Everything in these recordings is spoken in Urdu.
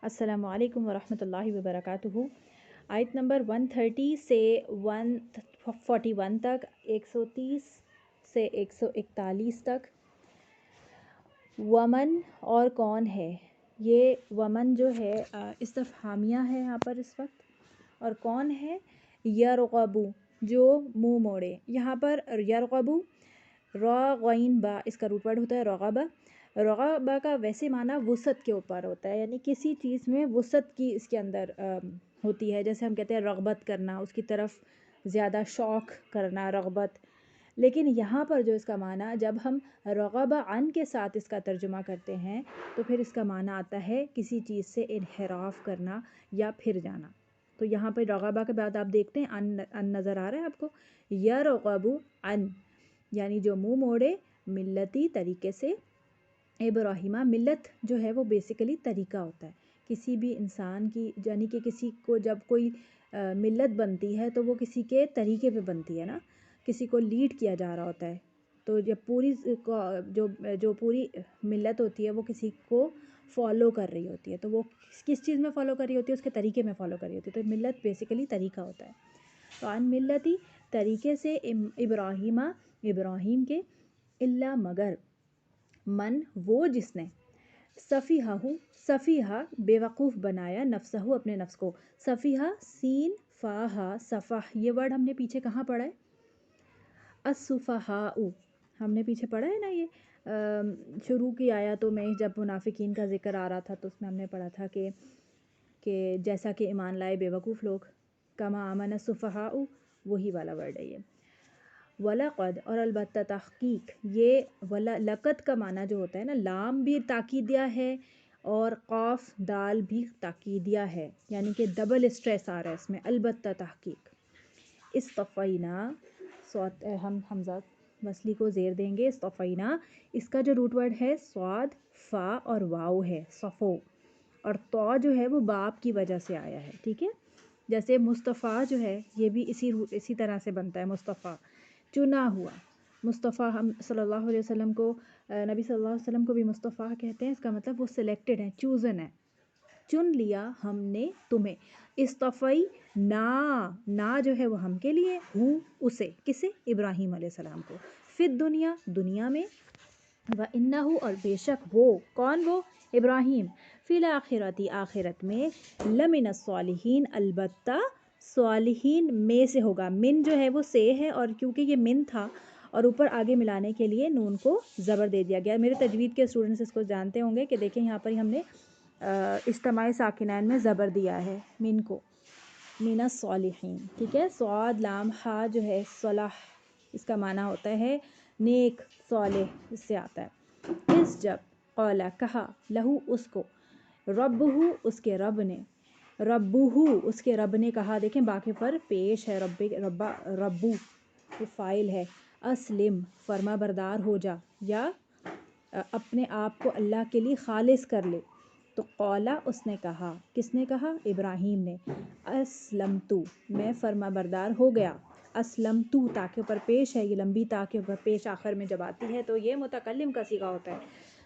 السلام علیکم ورحمۃ اللہ وبرکاتہ۔ آیت نمبر 130 سے 141 تک، 130 سے 141 تک۔ ومن اور کون ہے، یہ ومن جو ہے استفہامیہ ہے یہاں پر اس وقت، اور کون ہے؟ یرغبو، جو منہ موڑے۔ یہاں پر یرغبو را غین با اس کا روٹ ورڈ ہوتا ہے رغبہ۔ رغبہ کا ویسے معنی وسعت کے اوپر ہوتا ہے، یعنی کسی چیز میں وسعت کی اس کے اندر ہوتی ہے، جیسے ہم کہتے ہیں رغبت کرنا، اس کی طرف زیادہ شوق کرنا، رغبت۔ لیکن یہاں پر جو اس کا معنی جب ہم رغبہ عن کے ساتھ اس کا ترجمہ کرتے ہیں تو پھر اس کا معنی آتا ہے کسی چیز سے انحراف کرنا یا پھر جانا۔ تو یہاں پہ رغبہ کے بعد آپ دیکھتے ہیں ان نظر آ رہا ہے آپ کو، یرغب عن یعنی جو منہ موڑے، ملتی طریقے سے ابراہیمہ۔ ملت جو ہے وہ بیسیکلی طریقہ ہوتا ہے کسی بھی انسان کی، یعنی کہ کسی کو جب کوئی ملت بنتی ہے تو وہ کسی کے طریقے پہ بنتی ہے نا، کسی کو لیڈ کیا جا رہا ہوتا ہے۔ تو جب پوری جو پوری ملت ہوتی ہے وہ کسی کو فالو کر رہی ہوتی ہے، تو وہ کس چیز میں فالو کر رہی ہوتی ہے؟ اس کے طریقے میں فالو کر رہی ہوتی ہے۔ تو ملت بیسیکلی طریقہ ہوتا ہے۔ تو ان ملتی طریقے سے ابراہیمہ ابراہیم کے، اللہ مگر، من وہ جس نے، سفیہہ بے وقوف بنایا، نفسہ اپنے نفس کو۔ سفیہہ سین فاہا صفح، یہ ورڈ ہم نے پیچھے کہاں پڑھا ہے؟ السفہاء، ہم نے پیچھے پڑھا ہے نا، یہ شروع کی آیاتوں میں جب منافقین کا ذکر آ رہا تھا تو اس میں ہم نے پڑھا تھا کہ جیسا کہ ایمان لائے بے وقوف لوگ، کما آمن السفہاء، وہی والا ورڈ ہے یہ۔ وَلَقَدْ اور البتہ تحقیق، یہ لقد کا معنی جو ہوتا ہے نا، لام بھی تاکیدیہ ہے اور قاف دال بھی تاکیدیہ ہے، یعنی کہ ڈبل اسٹریس آ رہا ہے اس میں، البتہ تحقیق۔ اصطفینا، ہم حمزہ وصلی کو زیر دیں گے، اصطفینا، اس کا جو روٹ ورڈ ہے صاد فا اور واو ہے، صفو، اور تو جو ہے وہ باپ کی وجہ سے آیا ہے، ٹھیک ہے؟ جیسے مصطفیٰ جو ہے یہ بھی اسی طرح سے بنتا ہے، مصطفیٰ چنا ہوا۔ مصطفیٰ ہم صلی اللہ علیہ وسلم کو، نبی صلی اللہ علیہ وسلم کو بھی مصطفیٰ کہتے ہیں، اس کا مطلب وہ سلیکٹڈ ہیں، چوزن ہے، چن لیا ہم نے تمہیں۔ اصطفی نا جو ہے وہ ہم کے لیے، ہوں اسے، کسے؟ ابراہیم علیہ السلام کو، فی دنیا دنیا میں، وَإِنَّهُ اور بے شک وہ، کون وہ؟ ابراہیم، فی الآخرتی آخرت میں، لمن الصالحین البتہ صالحین میں سے ہوگا۔ من جو ہے وہ سے ہے، اور کیونکہ یہ من تھا اور اوپر آگے ملانے کے لیے نون کو زبر دے دیا گیا۔ میرے تجوید کے اسٹوڈنٹس اس کو جانتے ہوں گے کہ دیکھیں یہاں پر ہم نے اجتماعی ساکنین میں زبر دیا ہے من کو، من الصالحین، ٹھیک ہے؟ صاد لام ہا جو ہے صلاح، اس کا معنی ہوتا ہے نیک، صالح، اس سے آتا ہے۔ اس جب قالا کہا، لہو اس کو، ربہ اس کے رب نے، ربہ اس کے رب نے کہا، دیکھیں باقی پر پیش ہے، ربو یہ فائل ہے، اسلم فرما بردار ہو جا یا اپنے آپ کو اللہ کے لیے خالص کر لے۔ تو قولا اس نے کہا، کس نے کہا؟ ابراہیم نے، اسلمتو میں فرما بردار ہو گیا، اسلمتو تاکہ اوپر پیش ہے، یہ لمبی تاکہ اوپر پیش آخر میں جب آتی ہے تو یہ متکلم کا صیغہ ہوتا ہے،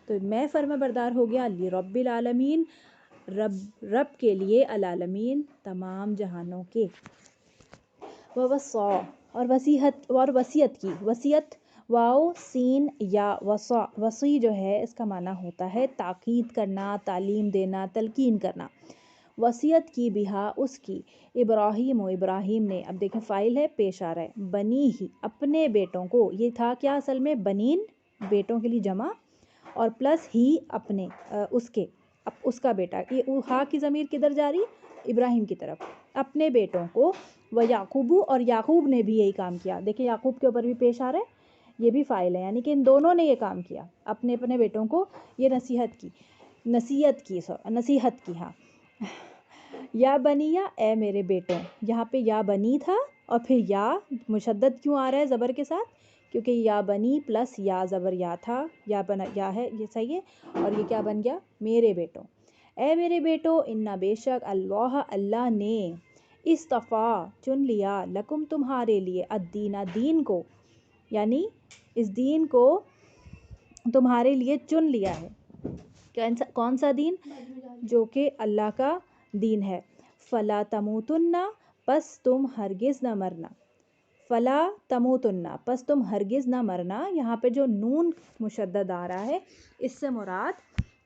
تو میں فرما بردار ہو گیا، لرب العالمین رب کے لیے، العالمین تمام جہانوں کے۔ ووصا اور وصیت کی، وصیت واو سین یا وصی جو ہے اس کا معنی ہوتا ہے تاکید کرنا، تعلیم دینا، تلقین کرنا۔ وصیت کی بہا اس کی، ابراہیم و ابراہیم نے، اب دیکھیں فائل ہے پیش آ رہا ہے، بنی ہی اپنے بیٹوں کو، یہ تھا کیا اصل میں؟ بنین، بیٹوں کے لیے جمع، اور پلس ہی اپنے، اس کے، اس کا بیٹا، یہ ہا کی ضمیر کدھر جا رہی؟ ابراہیم کی طرف، اپنے بیٹوں کو، و یعقوب اور یعقوب نے بھی یہی کام کیا، دیکھیں یعقوب کے اوپر بھی پیش آ رہا ہے، یہ بھی فائل ہے، یعنی کہ ان دونوں نے یہ کام کیا، اپنے بیٹوں کو یہ نصیحت کی ہاں۔ یا بنیا اے میرے بیٹوں، یہاں پہ یا بنی تھا اور پھر یا مشدد کیوں آ رہا ہے زبر کے ساتھ؟ کیونکہ یا بنی پلس یا زبر یا تھا، یا ہے، یہ صحیح ہے، اور یہ کیا بن گیا؟ میرے بیٹوں، اے میرے بیٹوں، انا بے شک اللہ نے، اصطفیٰ چن لیا، لکم تمہارے لیے، الدین دین کو، یعنی اس دین کو تمہارے لیے چن لیا ہے، کون سا دین؟ جو کہ اللہ کا دین ہے. فلا تموتن، پس تم ہرگز نہ مرنا. فلا تموتن، پس تم ہرگز نہ مرنا. یہاں پہ جو نون مشدد آ رہا ہے اس سے مراد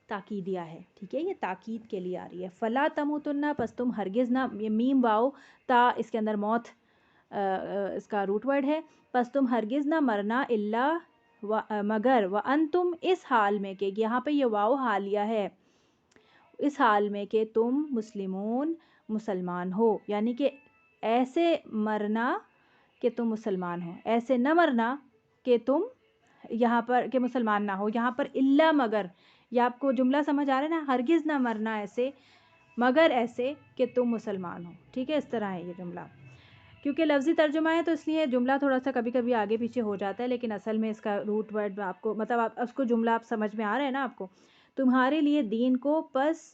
تاکیدیہ ہے. ٹھیک ہے، یہ تاکید کے لیے آ رہی ہے. فلا تموتن، پس تم ہرگز نہ، یہ میم واؤ تا اس کے اندر موت اس کا روٹ ورڈ ہے. پس تم ہرگز نہ مرنا الا مگر وانتم، اس حال میں کہ، یہاں پہ یہ واؤ حالیہ ہے، اس حال میں کہ تم مسلمون، مسلمان ہو. یعنی کہ ایسے مرنا کہ تم مسلمان ہو، ایسے نہ مرنا کہ تم یہاں پر کہ مسلمان نہ ہو. یہاں پر الا مگر، یہ آپ کو جملہ سمجھ آ رہا ہے نا، ہرگز نہ مرنا ایسے مگر ایسے کہ تم مسلمان ہو. ٹھیک ہے، اس طرح ہے یہ جملہ. کیونکہ لفظی ترجمہ ہے تو اس لیے جملہ تھوڑا سا کبھی کبھی آگے پیچھے ہو جاتا ہے، لیکن اصل میں اس کا روٹ ورڈ آپ کو مطلب آپ اس کو جملہ آپ سمجھ میں آ رہا ہے نا آپ کو. تمہارے لیے دین کو، پس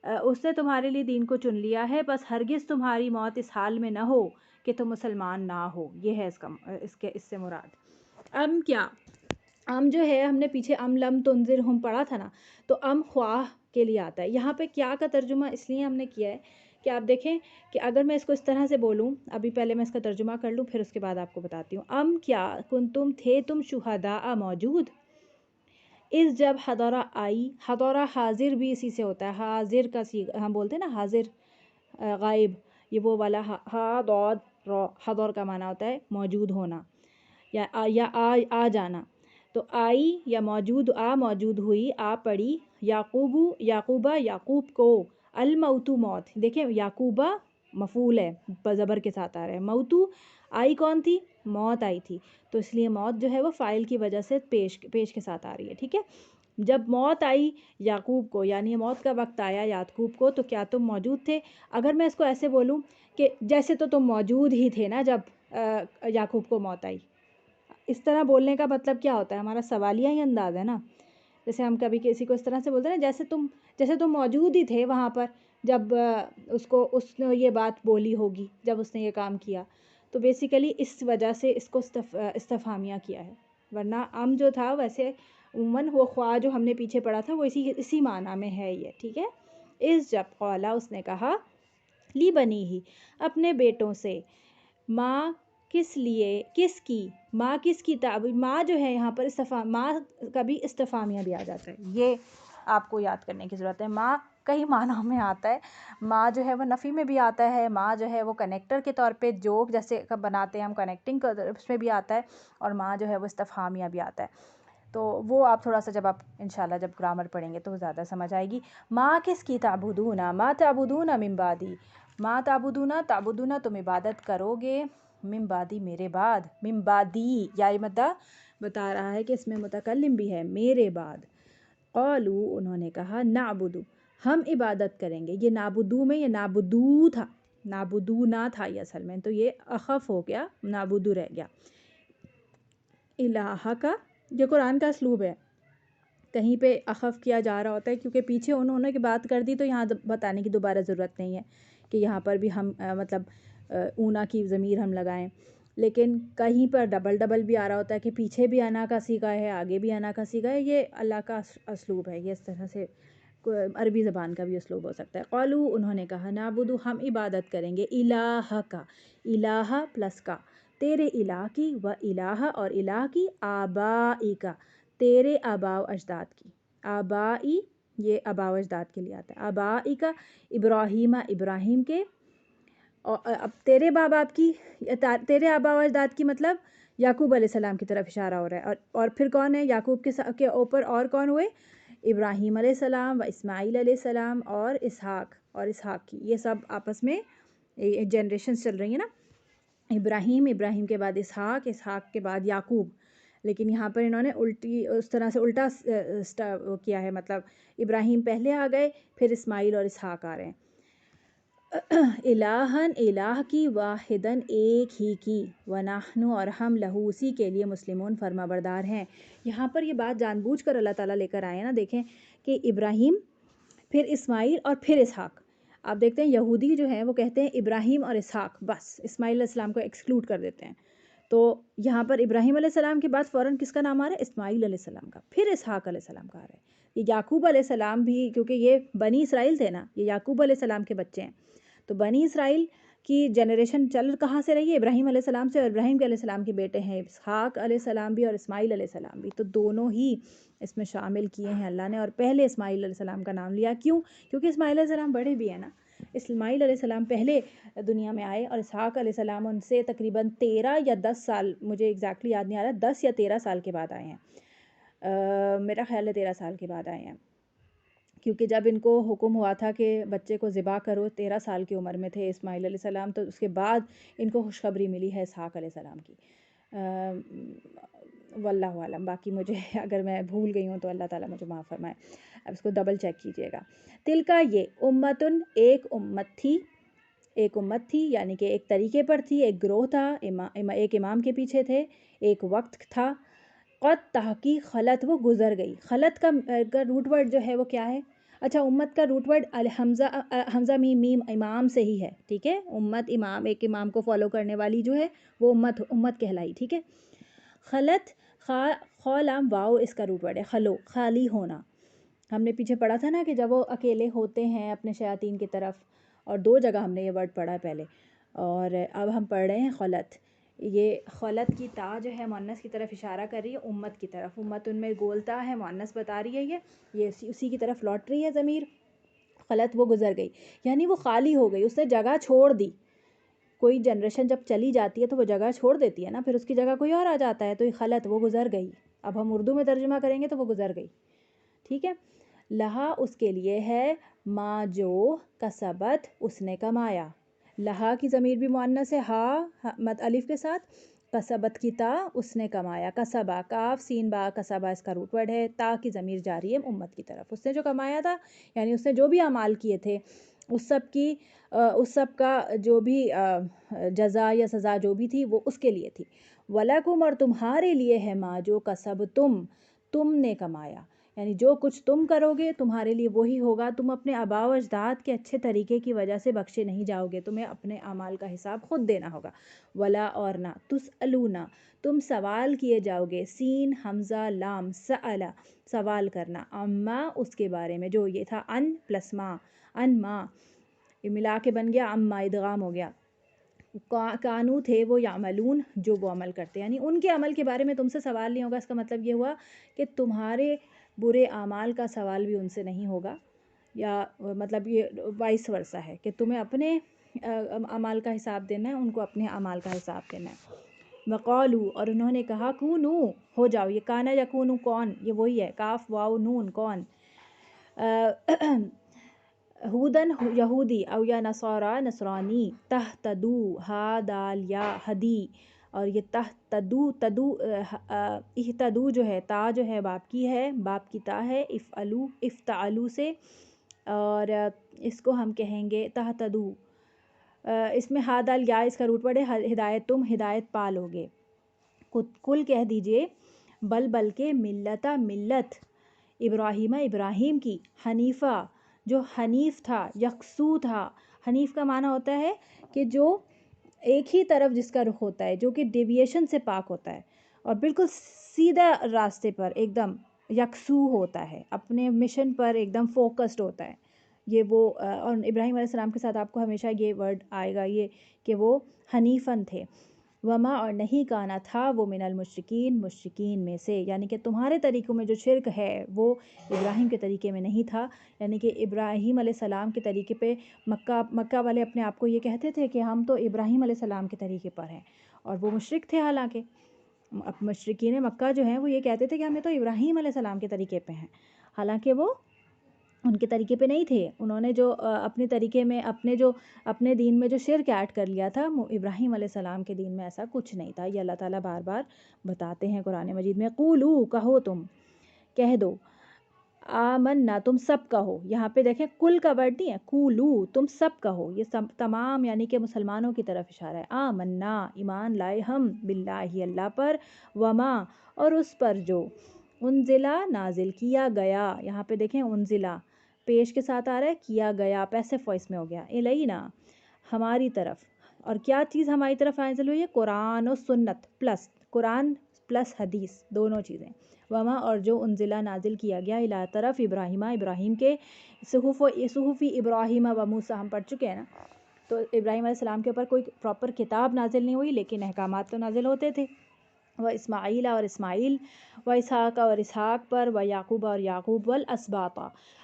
اس نے تمہارے لیے دین کو چن لیا ہے، بس ہرگز تمہاری موت اس حال میں نہ ہو کہ تم مسلمان نہ ہو. یہ ہے اس سے مراد. کیا جو ہے، ہم نے پیچھے لم تنذرہم پڑھا تھا نا، تو خواہ کے لیے آتا ہے. یہاں پہ کیا کا ترجمہ اس لیے ہم نے کیا ہے کہ آپ دیکھیں کہ اگر میں اس کو اس طرح سے بولوں، ابھی پہلے میں اس کا ترجمہ کر لوں پھر اس کے بعد آپ کو بتاتی ہوں. کیا کنتم، تھے تم شہداء موجود، اس جب حضرہ آئی. حضرہ حاضر بھی اسی سے ہوتا ہے، حاضر کا ہم بولتے ہیں نا حاضر غائب، یہ وہ والا حضر کا معنی ہوتا ہے موجود ہونا یا آ جانا. تو آئی یا موجود ہوئی، پڑی یعقوبہ یعقوب کو، الموتو موت. دیکھیں یعقوبہ مفعول ہے، زبر کے ساتھ آ رہا ہے. موتو آئی کون تھی؟ موت آئی تھی، تو اس لیے موت جو ہے وہ فاعل کی وجہ سے پیش کے ساتھ آ رہی ہے. ٹھیک ہے، جب موت آئی یعقوب کو، یعنی موت کا وقت آیا یعقوب کو، تو کیا تم موجود تھے؟ اگر میں اس کو ایسے بولوں کہ جیسے تو تم موجود ہی تھے نا جب یعقوب کو موت آئی. اس طرح بولنے کا مطلب کیا ہوتا ہے؟ ہمارا سوالیہ ہی انداز ہے نا. جیسے ہم کبھی کسی کو اس طرح سے بولتے ہیں نا، جیسے تم موجود ہی تھے وہاں پر جب اس نے یہ بات بولی ہوگی، جب اس نے یہ کام کیا. تو بیسیکلی اس وجہ سے اس کو استفہامیہ کیا ہے. ورنہ جو تھا ویسے عموماً وہ خواہ جو ہم نے پیچھے پڑھا تھا وہ اسی معنی میں ہے یہ. ٹھیک ہے، اس جب قولا، اس نے کہا، لی بنی ہی، اپنے بیٹوں سے، ماں کس لیے، کس کی، ماں کس کی تعبیر. ماں جو ہے یہاں پر ماں کبھی استفہامیہ بھی آ جاتا ہے، یہ آپ کو یاد کرنے کی ضرورت ہے. ماں کئی معنوں میں آتا ہے. ماں جو ہے وہ نفی میں بھی آتا ہے، ماں جو ہے وہ کنیکٹر کے طور پہ جو جیسے بناتے ہیں ہم کنیکٹنگ کا، اس میں بھی آتا ہے. اور ماں جو ہے وہ استفہامیہ بھی آتا ہے. تو وہ آپ تھوڑا سا جب آپ انشاءاللہ جب گرامر پڑھیں گے تو زیادہ سمجھ آئے گی. ماں کس کی تعبدون، ما تعبدون من بعدی، ما تعبدون تم عبادت کرو گے، من بعدی میرے بعد. من بعدی یا مدہ بتا رہا ہے کہ اس میں متکلم بھی ہے، میرے بعد. قالو، انہوں نے کہا، نعبدو، ہم عبادت کریں گے. یہ نعبدو میں یہ نعبدو تھا، نعبدو نہ تھا یہ اصل میں، تو یہ اخف ہو گیا، نعبدو رہ گیا. الہ کا، یہ قرآن کا اسلوب ہے، کہیں پہ اخف کیا جا رہا ہوتا ہے کیونکہ پیچھے انہوں نے بات کر دی تو یہاں بتانے کی دوبارہ ضرورت نہیں ہے کہ یہاں پر بھی ہم مطلب اونا کی ضمیر ہم لگائیں. لیکن کہیں پر ڈبل بھی آ رہا ہوتا ہے کہ پیچھے بھی انا کا صیغہ ہے، آگے بھی انا کا صیغہ ہے. یہ اللہ کا اسلوب ہے، یہ اس طرح سے عربی زبان کا بھی اسلوب ہو سکتا ہے. قالو، انہوں نے کہا، نعبدو، ہم عبادت کریں گے، الہ کا، الہ پلس کا، تیرے الہ کی، و الہ اور الہ کی، آبائی کا، تیرے آباء و اجداد کی. آبائی یہ آباء و اجداد کے لیے آتا ہے. آبائی کا، ابراہیم کے. اب تیرے باپ باپ کی، تیرے آباء و اجداد کی مطلب یعقوب علیہ السلام کی طرف اشارہ ہو رہا ہے. اور پھر کون ہے یعقوب کے اوپر؟ اور کون ہوئے؟ ابراہیم علیہ السلام و اسماعیل علیہ السلام اور اسحاق کی. یہ سب آپس میں جنریشنز چل رہی ہیں نا. ابراہیم کے بعد اسحاق کے بعد یعقوب. لیکن یہاں پر انہوں نے اس طرح سے الٹا کیا ہے، مطلب ابراہیم پہلے آ گئے، پھر اسماعیل اور اسحاق آ رہے ہیں. الہن، الہ کی، واحدن ایک ہی کی، ونحن اور ہم، لہو اسی کے لیے، مسلمون فرما بردار ہیں. یہاں پر یہ بات جان بوجھ کر اللہ تعالیٰ لے کر آئے ہیں نا. دیکھیں کہ ابراہیم، پھر اسماعیل اور پھر اسحاق. آپ دیکھتے ہیں یہودی جو ہیں وہ کہتے ہیں ابراہیم اور اسحاق، بس اسماعیل علیہ السلام کو ایکسکلوڈ کر دیتے ہیں. تو یہاں پر ابراہیم علیہ السلام کے بعد فوراً کس کا نام آ رہا ہے؟ اسماعیل علیہ السلام کا، پھر اسحاق علیہ السلام کا آ رہا ہے. یہ یعقوب علیہ السلام بھی، کیونکہ یہ بنی اسرائیل تھے نا، یہ یعقوب علیہ السلام کے بچے ہیں، تو بنی اسرائیل کی جنریشن چل کہاں سے رہی ہے؟ ابراہیم علیہ السلام سے، اور ابراہیم علیہ السلام کے بیٹے ہیں اسحاق علیہ السلام بھی اور اسماعیل علیہ السلام بھی، تو دونوں ہی اس میں شامل کیے ہیں اللہ نے، اور پہلے اسماعیل علیہ السلام کا نام لیا. کیوں؟ کیونکہ اسماعیل علیہ السلام بڑے بھی ہیں نا. اسماعیل علیہ السلام پہلے دنیا میں آئے، اور اسحاق علیہ السلام ان سے تقریباً 13 یا 10 سال، مجھے ایگزیکٹلی یاد نہیں آ رہا، 10 یا 13 سال کے بعد آئے ہیں. میرا خیال ہے 13 سال کے بعد آئے ہیں، کیونکہ جب ان کو حکم ہوا تھا کہ بچے کو ذبح کرو، 13 سال کی عمر میں تھے اسماعیل علیہ السلام، تو اس کے بعد ان کو خوشخبری ملی ہے اسحاق علیہ السلام کی. واللہ عالم، باقی مجھے اگر میں بھول گئی ہوں تو اللہ تعالیٰ مجھے معاف فرمائے، اب اس کو ڈبل چیک کیجئے گا. تلکا یہ امتن، ایک امت تھی، یعنی کہ ایک طریقے پر تھی، ایک گروہ تھا، ایک امام کے پیچھے تھے، ایک وقت تھا. قد تحقیق خلط، وہ گزر گئی. خلط کا روٹ ورڈ جو ہے وہ کیا ہے؟ اچھا، امت کا روٹ ورڈ حمزہ میم امام سے ہی ہے، ٹھیک ہے. امت امام، ایک امام کو فالو کرنے والی جو ہے وہ امت کہلائی، ٹھیک ہے. خلط، خا لام واو اس کا روٹ ورڈ ہے. خلو، خالی ہونا. ہم نے پیچھے پڑھا تھا نا کہ جب وہ اکیلے ہوتے ہیں اپنے شیاطین کی طرف، اور 2 جگہ ہم نے یہ ورڈ پڑھا ہے پہلے، اور اب ہم پڑھ رہے ہیں خلط. یہ خلط کی تا جو ہے مؤنث کی طرف اشارہ کر رہی ہے، امت کی طرف. امت ان میں گولتا ہے، مؤنث بتا رہی ہے یہ اسی کی طرف لوٹ رہی ہے ضمیر. خلط، وہ گزر گئی، یعنی وہ خالی ہو گئی، اس نے جگہ چھوڑ دی. کوئی جنریشن جب چلی جاتی ہے تو وہ جگہ چھوڑ دیتی ہے نا، پھر اس کی جگہ کوئی اور آ جاتا ہے، تو یہ خلط، وہ گزر گئی. اب ہم اردو میں ترجمہ کریں گے تو وہ گزر گئی، ٹھیک ہے. لہا، اس کے لیے ہے، ما جو کسبت، اس نے کمایا. لہا کی ضمیر بھی مؤنث ہے، ہا مد الف کے ساتھ، کسبت کی تا، اس نے کمایا. کسبا، کاف سین با، کسبا اس کا روٹ ورڈ ہے، تا کی ضمیر جاری ہے امت کی طرف. اس نے جو کمایا تھا، یعنی اس نے جو بھی اعمال کیے تھے، اس سب کا جو بھی جزا یا سزا جو بھی تھی وہ اس کے لیے تھی. وَلَكُمْ، اور تمہارے لیے ہے، ما جو تم نے کمایا، یعنی جو کچھ تم کرو گے تمہارے لیے وہی ہوگا. تم اپنے آباء و اجداد کے اچھے طریقے کی وجہ سے بخشے نہیں جاؤ گے، تمہیں اپنے اعمال کا حساب خود دینا ہوگا. ولا، اور نہ، تسألون، تم سوال کیے جاؤ گے، سین حمزہ لام سألا، سوال کرنا، اما، اس کے بارے میں، جو یہ تھا ان پلس ما، ان ما، یہ ملا کے بن گیا اما، ادغام ہو گیا. کانو، تھے وہ، یعملون، جو وہ عمل کرتے، یعنی ان کے عمل کے بارے میں تم سے سوال نہیں ہوگا. اس کا مطلب یہ ہوا کہ تمہارے برے اعمال کا سوال بھی ان سے نہیں ہوگا، یا مطلب یہ وائس ورثہ ہے کہ تمہیں اپنے اعمال کا حساب دینا ہے، ان کو اپنے اعمال کا حساب دینا ہے. وقالو، اور انہوں نے کہا، کونو، ہو جاؤ. یہ کانا یا کونو، کون، یہ وہی ہے، کاف واو نون، کون. ہودن، یہودی، او یا نصارا، نصرانی. تہتدو، ہا دال یا، ہدی، اور یہ تہتدو، اہتدو جو ہے، تا جو ہے باپ کی ہے، باپ کی تا ہے، افتعلو سے، اور اس کو ہم کہیں گے تہتدو. اس میں ہا دال یا اس کا روٹ ورڈ ہے، ہدایت، تم ہدایت پالوگے. کل کہہ دیجئے، بلکہ ملت ابراہیم، ابراہیم کی، حنیفہ، جو حنیف تھا، یکسو تھا. حنیف کا معنی ہوتا ہے کہ جو ایک ہی طرف جس کا رخ ہوتا ہے، جو کہ ڈیویشن سے پاک ہوتا ہے، اور بالکل سیدھا راستے پر ایک دم یکسو ہوتا ہے، اپنے مشن پر ایک دم فوکسڈ ہوتا ہے. یہ وہ، اور ابراہیم علیہ السلام کے ساتھ آپ کو ہمیشہ یہ ورڈ آئے گا، یہ کہ وہ حنیفن تھے. وما، اور نہیں کانا تھا وہ، من المشرکین، مشرکین میں سے، یعنی کہ تمہارے طریقوں میں جو شرک ہے وہ ابراہیم کے طریقے میں نہیں تھا. یعنی کہ ابراہیم علیہ السلام کے طریقے پہ مکہ والے اپنے آپ کو یہ کہتے تھے کہ ہم تو ابراہیم علیہ السلام کے طریقے پر ہیں، اور وہ مشرک تھے. حالانکہ مشرکین مکہ جو ہیں وہ یہ کہتے تھے کہ ہمیں تو ابراہیم علیہ السلام کے طریقے پہ ہیں، حالانکہ وہ ان کے طریقے پہ نہیں تھے. انہوں نے جو اپنے طریقے میں، اپنے دین میں جو شرک ایڈ کر لیا تھا، ابراہیم علیہ السلام کے دین میں ایسا کچھ نہیں تھا. یہ اللہ تعالیٰ بار بار بتاتے ہیں قرآن مجید میں. قولو، کہو، تم کہہ دو، آمنا، تم سب کہو. یہاں پہ دیکھیں کل کا ورڈ نہیں ہے، قولو، تم سب کہو. یہ سب تمام یعنی کہ مسلمانوں کی طرف اشارہ ہے. آمنا، ایمان لائے ہم، باللہ، اللہ پر، وما، اور اس پر جو، انزلہ، نازل کیا گیا. یہاں پہ دیکھیں انزلہ پیش کے ساتھ آ رہا ہے، کیا گیا پیسو وائس میں ہو گیا. الینا، ہماری طرف. اور کیا چیز ہماری طرف نازل ہوئی ہے؟ قرآن و سنت، پلس قرآن پلس حدیث دونوں چیزیں. وما اور جو انزلہ نازل کیا گیا الی طرف ابراہیم کے صحف ابراہیم و موسیٰ ہم پڑھ چکے ہیں نا. تو ابراہیم علیہ السلام کے اوپر کوئی پراپر کتاب نازل نہیں ہوئی لیکن احکامات تو نازل ہوتے تھے. و اسماعیل اور اسماعیل و اسحاق اور اسحاق پر و یعقوب اور یعقوب والاسباط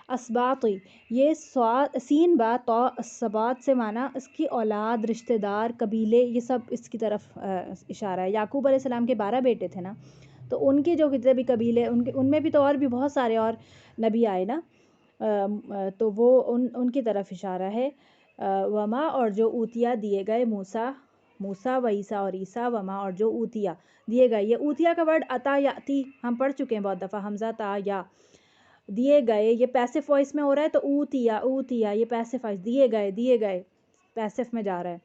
اسباط یہ سین با طا اسباط سے معنی اس کی اولاد رشتہ دار قبیلے یہ سب اس کی طرف اشارہ ہے. یعقوب علیہ السلام کے 12 بیٹے تھے نا تو ان کے جو کتنے بھی قبیلے ان میں بھی تو اور بھی بہت سارے اور نبی آئے نا تو وہ ان کی طرف اشارہ ہے. وما اور جو اوتیا دیے گئے موسیٰ و عیسیٰ اور عیسیٰ وما اور جو اوتیا دیے گئے. یہ اوتیا کا ورڈ عطا یاتی ہم پڑھ چکے ہیں بہت دفعہ حمزہ تا یا دیے گئے یہ پیسو وائس میں ہو رہا ہے تو اوتیا یہ پیسو وائس دیے گئے پیسو میں جا رہا ہے.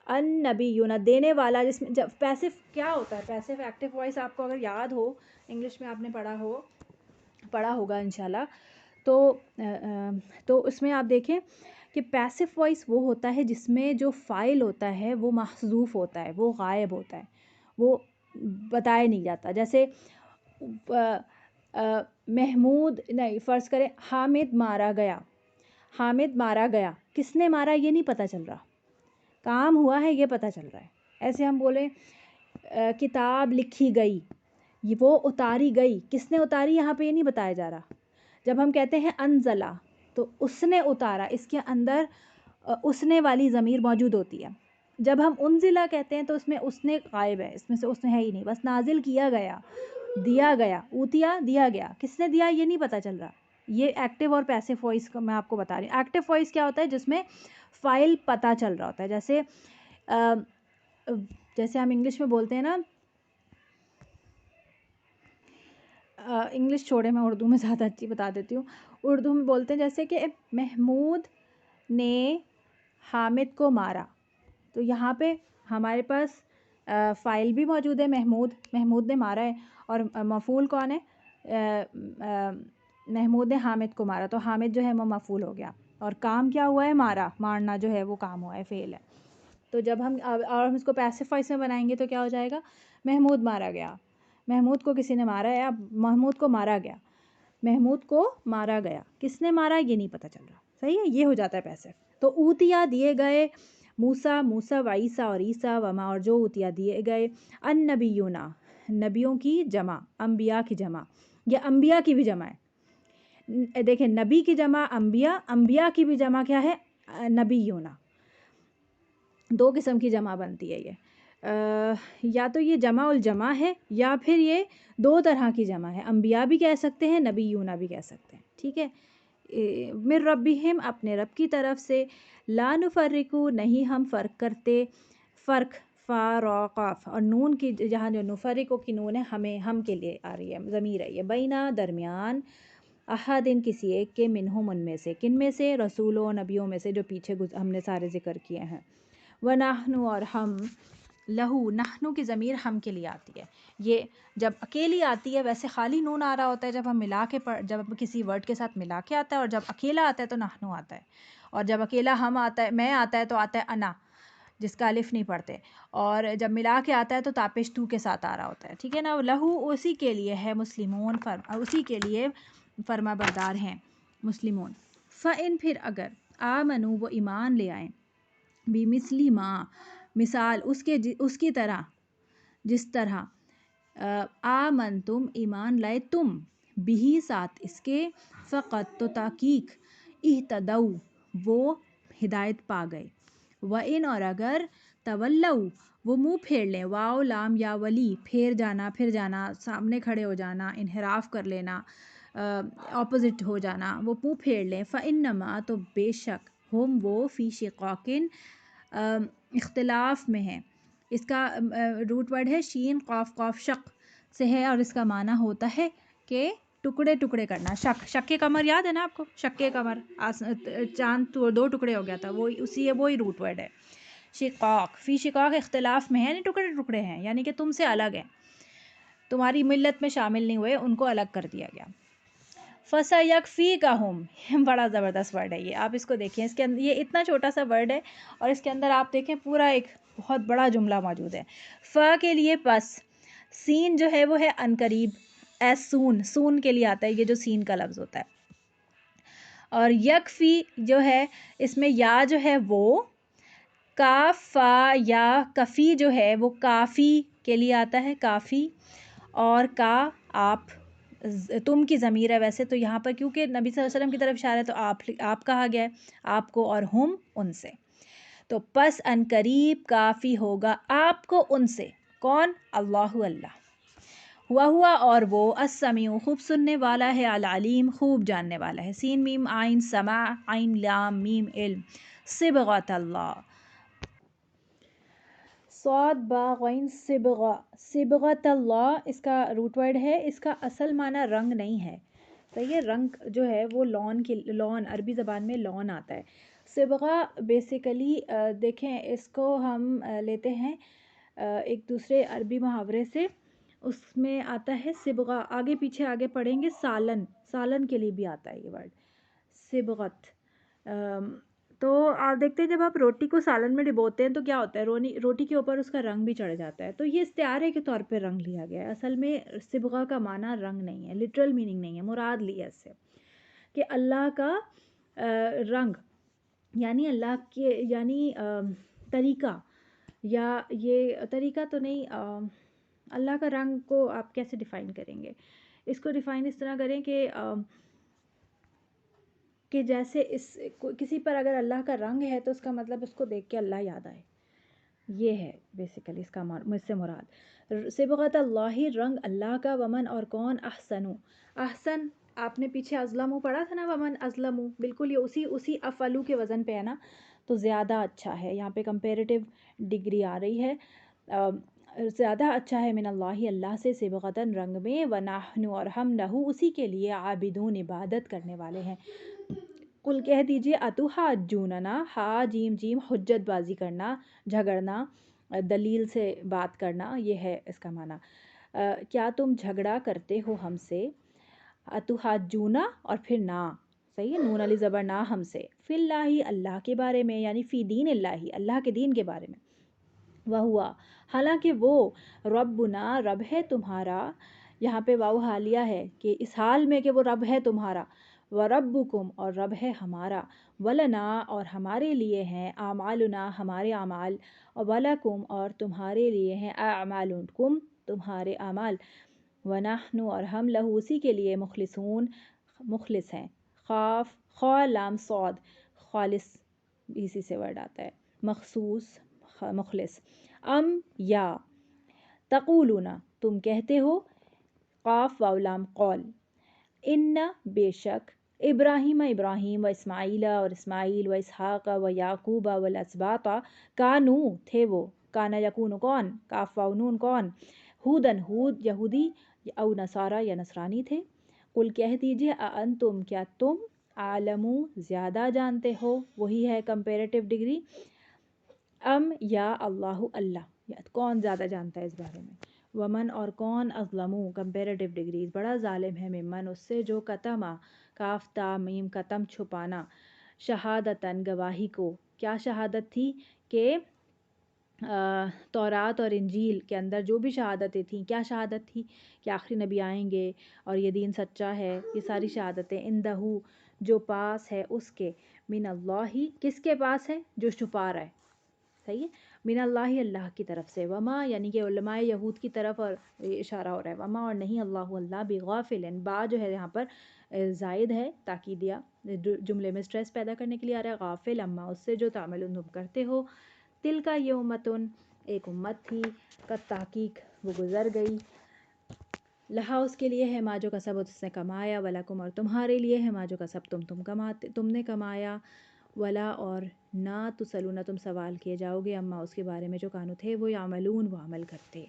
النبیون دینے والا جس میں جب پیسو کیا ہوتا ہے پیسو ایکٹیو وائس آپ کو اگر یاد ہو انگلش میں آپ نے پڑھا ہوگا انشاءاللہ تو اس میں آپ دیکھیں کہ پیسو وائس وہ ہوتا ہے جس میں جو فاعل ہوتا ہے وہ محذوف ہوتا ہے وہ غائب ہوتا ہے وہ بتایا نہیں جاتا. جیسے محمود نہیں فرض کریں حامد مارا گیا کس نے مارا یہ نہیں پتہ چل رہا کام ہوا ہے یہ پتہ چل رہا ہے. ایسے ہم بولیں کتاب لکھی گئی وہ اتاری گئی کس نے اتاری یہاں پہ یہ نہیں بتایا جا رہا. جب ہم کہتے ہیں انزلہ تو اس نے اتارا اس کے اندر اس نے والی ضمیر موجود ہوتی ہے. جب ہم انزلہ کہتے ہیں تو اس میں اس نے غائب ہے اس میں سے اس نے ہے ہی نہیں بس نازل کیا گیا دیا گیا اوتیا دیا گیا کس نے دیا یہ نہیں پتہ چل رہا. یہ ایکٹیو اور پیسو وائس کا میں آپ کو بتا رہی ہوں. ایکٹیو وائس کیا ہوتا ہے جس میں فاعل پتہ چل رہا ہوتا ہے. جیسے ہم انگلش میں بولتے ہیں نا انگلش چھوڑے میں اردو میں زیادہ اچھی بتا دیتی ہوں. اردو میں بولتے ہیں جیسے کہ محمود نے حامد کو مارا تو یہاں پہ ہمارے پاس فاعل بھی موجود ہے محمود نے مارا ہے اور مفعول کون ہے محمود نے حامد کو مارا تو حامد جو ہے وہ مفعول ہو گیا اور کام کیا ہوا ہے مارنا جو ہے وہ کام ہوا ہے فعل ہے. تو جب ہم اس کو پیسو وائس میں بنائیں گے تو کیا ہو جائے گا محمود مارا گیا محمود کو کسی نے مارا ہے محمود کو مارا گیا کس نے مارا یہ نہیں پتہ چل رہا. صحیح ہے یہ ہو جاتا ہے پیسو. تو اوتیا دیے گئے موسیٰ و عیسیٰ اور عیسیٰ وما اور جو اوتیا دیے گئے النبیون نبیوں کی جمع انبیاء کی جمع یہ انبیاء کی بھی جمع ہے. دیکھیں نبی کی جمع انبیاء کی بھی جمع کیا ہے نبیون. 2 قسم کی جمع بنتی ہے یہ یا تو یہ جمع الجمع ہے یا پھر یہ 2 طرح کی جمع ہے. انبیاء بھی کہہ سکتے ہیں نبیون بھی کہہ سکتے ہیں. ٹھیک ہے. من ربہم اپنے رب کی طرف سے لا نفرقو نہیں ہم فرق کرتے فرق فاراقاف اور نون کی جہاں جو نفرقو کی نون ہے ہم کے لیے آ رہی ہے ضمیر ہے یہ بینہ درمیان احدن کسی ایک کے منہم ان میں سے کن میں سے رسولوں نبیوں میں سے جو پیچھے ہم نے سارے ذکر کیے ہیں. ونحنو اور ہم لہو نحنو کی ضمیر ہم کے لیے آتی ہے. یہ جب اکیلی آتی ہے ویسے خالی نون آ رہا ہوتا ہے جب ہم جب کسی ورڈ کے ساتھ ملا کے آتا ہے اور جب اکیلا آتا ہے تو نحنو آتا ہے اور جب اکیلا ہم آتا ہے میں آتا ہے تو آتا ہے انا جس کا الف نہیں پڑھتے اور جب ملا کے آتا ہے تو تاپش تو کے ساتھ آ رہا ہوتا ہے. ٹھیک ہے نا. لہو اسی کے لیے ہے مسلمون اسی کے لیے فرما بردار ہیں مسلمون. فَإِن پھر اگر آمنو وہ ایمان لے آئیں بِمِثْلِ مَا مثال اس کی طرح جس طرح آمنتم ایمان لائے تم بھی ساتھ اس کے فقط تو تحقیق اہتدوا وہ ہدایت پا گئے. وَإِنْ اور اگر تولوا وہ منہ پھیر لیں واو لام یا ولی پھر جانا سامنے کھڑے ہو جانا انحراف کر لینا اپوزٹ ہو جانا وہ منہ پھیر لیں فَإِنَّمَا تو بے شک ہم وہ فی شقاقن اختلاف میں ہیں. اس کا روٹ ورڈ ہے شین قاف شق سے ہے اور اس کا معنی ہوتا ہے کہ ٹکڑے کرنا. شق کے قمر یاد ہے نا آپ کو شق کے قمر چاند 2 ٹکڑے ہو گیا تھا وہی روٹ ورڈ ہے. شقاق فی شقاق اختلاف میں ہے یعنی ٹکڑے ہیں یعنی کہ تم سے الگ ہیں تمہاری ملت میں شامل نہیں ہوئے ان کو الگ کر دیا گیا. فَسَيَكْفِيكَهُمْ بڑا زبردست ورڈ ہے یہ آپ اس کو دیکھیں اس کے اندر یہ اتنا چھوٹا سا ورڈ ہے اور اس کے اندر آپ دیکھیں پورا ایک بہت بڑا جملہ موجود ہے. فا کے لیے پس سین جو ہے وہ ہے ان قریب، ایس سون، سون کے لیے آتا ہے یہ جو سین کا لفظ ہوتا ہے. اور یکفی جو ہے اس میں یا جو ہے وہ، کاف فا یا کفی جو ہے وہ کافی کے لیے آتا ہے، کافی. اور کا آپ، تم کی ضمیر ہے ویسے تو یہاں پر کیونکہ نبی صلی اللہ علیہ وسلم کی طرف اشارہ ہے تو آپ کہا گیا ہے، آپ کو، اور ہم ان سے. تو پس ان قریب کافی ہوگا آپ کو ان سے. کون؟ اللہ، اللہ. ہوا اور وہ السمیع خوب سننے والا ہے، العلیم خوب جاننے والا ہے. سین میم عین سماع، عین لام میم علم. صبغۃ اللہ، صاد با غین صبغہ، صبغۃ اللہ اس کا روٹ ورڈ ہے. اس کا اصل معنی رنگ نہیں ہے، صحیح ہے. رنگ جو ہے وہ لون عربی زبان میں لون آتا ہے. صبغہ بیسیکلی دیکھیں اس کو ہم لیتے ہیں ایک دوسرے عربی محاورے سے. اس میں آتا ہے صبغہ، آگے پیچھے آگے پڑھیں گے سالن، سالن کے لیے بھی آتا ہے یہ ورڈ صبغت. تو آپ دیکھتے ہیں جب آپ روٹی کو سالن میں ڈبوتے ہیں تو کیا ہوتا ہے، روٹی کے اوپر اس کا رنگ بھی چڑھ جاتا ہے. تو یہ استعارے کے طور پہ رنگ لیا گیا ہے. اصل میں صبغہ کا معنی رنگ نہیں ہے، لٹرل میننگ نہیں ہے. مراد لی ہے اس سے کہ اللہ کا رنگ، یعنی اللہ کے، یعنی طریقہ، یا یہ طریقہ تو نہیں، اللہ کا رنگ کو آپ کیسے ڈیفائن کریں گے؟ اس کو ڈیفائن اس طرح کریں کہ جیسے کسی پر اگر اللہ کا رنگ ہے تو اس کا مطلب اس کو دیکھ کے اللہ یاد آئے. یہ ہے بیسیکلی اس کا مجھ سے مراد. صبغۃ اللہ رنگ اللہ کا. ومن اور کون، احسنو، احسن آپ نے پیچھے ازلمو پڑھا تھا نا، ومن ازلمو، بالکل یہ اسی افعلو کے وزن پہ ہے نا، تو زیادہ اچھا ہے. یہاں پہ کمپیریٹیو ڈگری آ رہی ہے، زیادہ اچھا ہے من اللہ اللہ سے، صبغتاً رنگ میں، ونحن اور ہم لہو اسی کے لیے، عابدون عبادت کرنے والے ہیں. قل کہہ دیجئے، اتحاجوننا، ہا جیم جیم، حجت بازی کرنا، جھگڑنا، دلیل سے بات کرنا، یہ ہے اس کا معنی. کیا تم جھگڑا کرتے ہو ہم سے، اتحاجونا اور پھر نا، صحیح ہے، نون علی زبر نا، ہم سے، فی اللہ اللہ کے بارے میں، یعنی فی دین اللہ اللہ کے دین کے بارے میں. وہوا حالانکہ وہ، ربنا رب ہے تمہارا. یہاں پہ واو حالیہ ہے کہ اس حال میں کہ وہ رب ہے تمہارا. وربکم اور رب ہے ہمارا. ولنا اور ہمارے لیے ہیں، اعمالنا ہمارے اعمال. اور ولکم اور تمہارے لیے ہیں، اعمالکم تمہارے اعمال. ونحن اور ہم لہو اسی کے لیے، مخلصون مخلص ہیں. خاف خا لام صاد، خالص اسی سے ورڈ آتا ہے، مخصوص مخلص. یا تقولون تم کہتے ہو، قاف واو لام قول، ان بے شک، ابراہیم ابراہیم، و اسماعیل اور اسماعیل، و اسحاق و یعقوب والاسباط، کانو تھے وہ، کانا یکون کون، کاف واو نون کون، ہودن ہود یہودی، او نصارا یا نصرانی تھے. قل کہہ دیجئے، انتم کیا تم، عالمو زیادہ جانتے ہو، وہی ہے کمپیریٹیو ڈگری، یا اللہ اللہ، یا کون زیادہ جانتا ہے اس بارے میں. ومن اور کون، اظلمو کمپیریٹیو ڈگریز بڑا ظالم ہے، ممن اس سے، جو کتما کاف تا میم کتم چھپانا، شہادتاً گواہی کو. کیا شہادت تھی؟ کہ تورات اور انجیل کے اندر جو بھی شہادتیں تھیں، کیا شہادت تھی؟ کہ آخری نبی آئیں گے اور یہ دین سچا ہے. یہ ساری شہادتیں اندہو جو پاس ہے اس کے، من اللہ کس کے پاس ہے؟ جو چھپا رہا ہے، صحیح ہے، من اللہ اللہ کی طرف سے. وما یعنی کہ علماء یہود کی طرف اور اشارہ ہو رہا ہے. وما اور نہیں، اللہ اللہ بغافل، با جو ہے یہاں پر زائد ہے تاکیدیہ، جملے میں سٹریس پیدا کرنے کے لیے آ رہا ہے. غافل اما اس سے، جو تعملون تم کرتے ہو. تل کا یہ امتن ایک امت تھی، قد تحقیق وہ گزر گئی، لہا اس کے لیے ہے، ما جو کسب اس نے کمایا، ولکم اور تمہارے لیے ہے، ما جو کسب تم نے کمایا. ولا اور نہ تسلون تم سوال کیے جاؤ گے، اما اس کے بارے میں جو کانو تھے وہ یعملون وہ عمل کرتے.